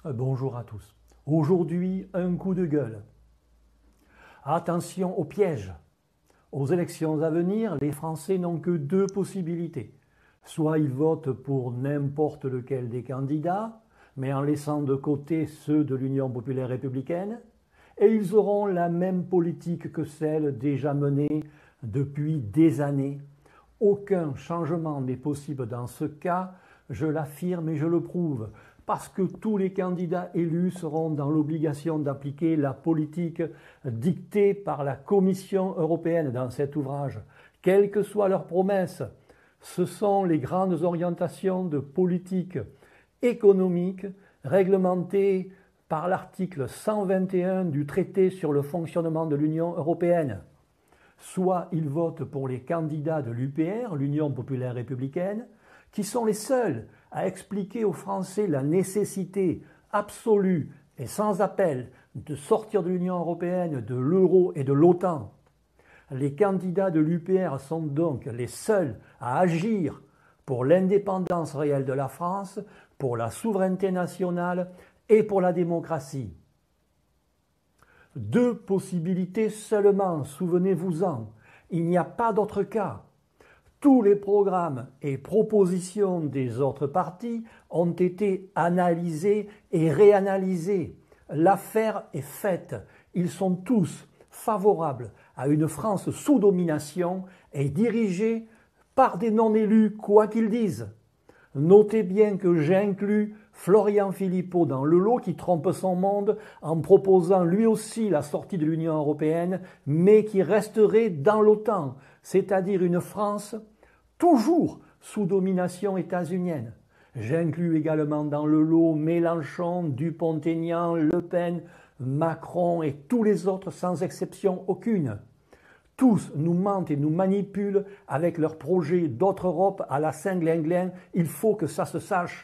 Bonjour à tous. Aujourd'hui, un coup de gueule. Attention aux pièges. Aux élections à venir, les Français n'ont que deux possibilités. Soit ils votent pour n'importe lequel des candidats, mais en laissant de côté ceux de l'Union populaire républicaine, et ils auront la même politique que celle déjà menée depuis des années. Aucun changement n'est possible dans ce cas, je l'affirme et je le prouve, parce que tous les candidats élus seront dans l'obligation d'appliquer la politique dictée par la Commission européenne dans cet ouvrage, quelles que soient leurs promesses. Ce sont les grandes orientations de politique économique réglementées par l'article 121 du traité sur le fonctionnement de l'Union européenne. Soit ils votent pour les candidats de l'UPR, l'Union populaire républicaine, qui sont les seuls à expliquer aux Français la nécessité absolue et sans appel de sortir de l'Union européenne, de l'euro et de l'OTAN. Les candidats de l'UPR sont donc les seuls à agir pour l'indépendance réelle de la France, pour la souveraineté nationale et pour la démocratie. Deux possibilités seulement, souvenez-vous-en, il n'y a pas d'autre cas. Tous les programmes et propositions des autres partis ont été analysés et réanalysés. L'affaire est faite. Ils sont tous favorables à une France sous domination et dirigée par des non-élus, quoi qu'ils disent. Notez bien que j'inclus Florian Philippot dans le lot qui trompe son monde en proposant lui aussi la sortie de l'Union européenne, mais qui resterait dans l'OTAN, c'est-à-dire une France toujours sous domination états-unienne. J'inclus également dans le lot Mélenchon, Dupont-Aignan, Le Pen, Macron et tous les autres sans exception aucune. Tous nous mentent et nous manipulent avec leurs projets d'autre Europe à la Saint-Glinglin. Il faut que ça se sache.